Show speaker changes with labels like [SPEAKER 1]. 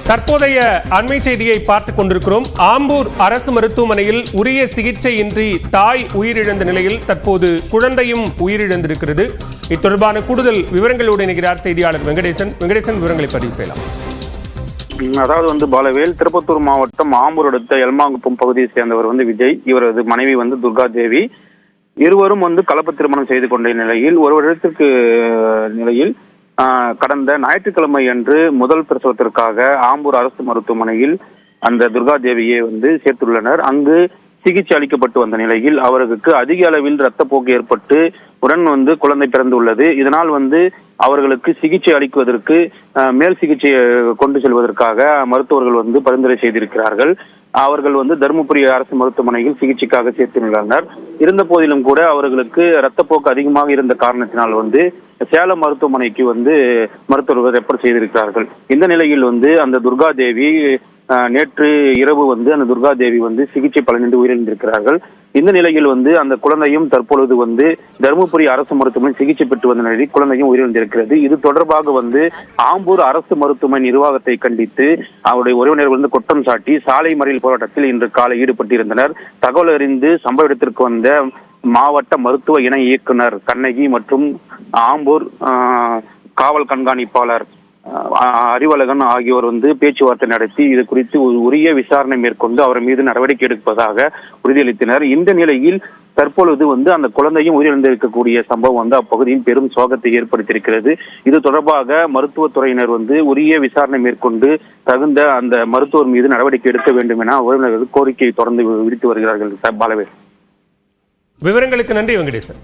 [SPEAKER 1] தற்போதைய அண்மை செய்தியை பார்த்துக் கொண்டிருக்கிறோம். ஆம்பூர் அரசு மருத்துவமனையில் உரிய சிகிச்சையின்றி தாய் உயிரிழந்த நிலையில் தற்போது குழந்தையும் உயிரிழந்திருக்கிறது. இது தொடர்பான கூடுதல் விவரங்களோடு இணைகிறார் செய்தியாளர் வெங்கடேசன். விவரங்களை பதிவு செய்யலாம்.
[SPEAKER 2] அதாவது பாலவேல், திருப்பத்தூர் மாவட்டம் ஆம்பூர் அடுத்த எல்மாங்குப்பம் பகுதியை சேர்ந்தவர் விஜய். இவரது மனைவி துர்கா தேவி. இருவரும் கலப்பு திருமணம் செய்து கொண்ட நிலையில் ஒரு வருடத்திற்கு நிலையில் கடந்த ஞாயிற்றுக்கிழமை அன்று முதல் பிரசவத்திற்காக ஆம்பூர் அரசு மருத்துவமனையில் அந்த துர்கா தேவியை சேர்த்துள்ளனர். அங்கு சிகிச்சை அளிக்கப்பட்டு வந்த நிலையில் அவருக்கு அதிக அளவில் இரத்தப்போக்கு ஏற்பட்டு உடன் குழந்தை பிறந்துள்ளது. இதனால் அவர்களுக்கு சிகிச்சை அளிக்குவதற்கு மேல் சிகிச்சையை கொண்டு செல்வதற்காக மருத்துவர்கள் பரிந்துரை செய்திருக்கிறார்கள். அவர்கள் தருமபுரி அரசு மருத்துவமனையில் சிகிச்சைக்காக சேர்த்துள்ளனர். இருந்த போதிலும் கூட அவர்களுக்கு இரத்தப்போக்கு அதிகமாக இருந்த காரணத்தினால் சேலம் மருத்துவமனைக்கு மருத்துவர்கள் ரெஃபர் செய்திருக்கிறார்கள். இந்த நிலையில் அந்த துர்கா தேவி நேற்று இரவு அந்த துர்கா தேவி சிகிச்சை பலனின்றி உயிரிழந்திருக்கிறார்கள். இந்த நிலையில் அந்த குழந்தையும் தற்பொழுது தருமபுரி அரசு மருத்துவமனை சிகிச்சை பெற்று வந்த நிலையில் குழந்தையும் உயிரிழந்திருக்கிறது. இது தொடர்பாக ஆம்பூர் அரசு மருத்துவமனை நிர்வாகத்தை கண்டித்து அவருடைய உறவினர்கள் குற்றம் சாட்டி சாலை மறியல் போராட்டத்தில் இன்று காலை ஈடுபட்டிருந்தனர். தகவல் அறிந்து சம்பவ இடத்திற்கு வந்த மாவட்ட மருத்துவ இணை இயக்குனர் கண்ணகி மற்றும் ஆம்பூர் காவல் கண்காணிப்பாளர் அறிவழகன் ஆகியோர் பேச்சுவார்த்தை நடத்தி இது குறித்து உரிய விசாரணை மேற்கொண்டு அவர் மீது நடவடிக்கை எடுப்பதாக உறுதியளித்தனர். இந்த நிலையில் தற்பொழுது அந்த குழந்தையும் உயிரிழந்திருக்கக்கூடிய சம்பவம் அப்பகுதியில் பெரும் சோகத்தை ஏற்படுத்தியிருக்கிறது. இது தொடர்பாக மருத்துவத்துறையினர் உரிய விசாரணை மேற்கொண்டு தகுந்த அந்த மருத்துவர் மீது நடவடிக்கை எடுக்க வேண்டும் என உறவினர்கள் கோரிக்கையை தொடர்ந்து விடுத்து வருகிறார்கள். பாலவேல்,
[SPEAKER 1] விவரங்களுக்கு நன்றி வெங்கடேசன்.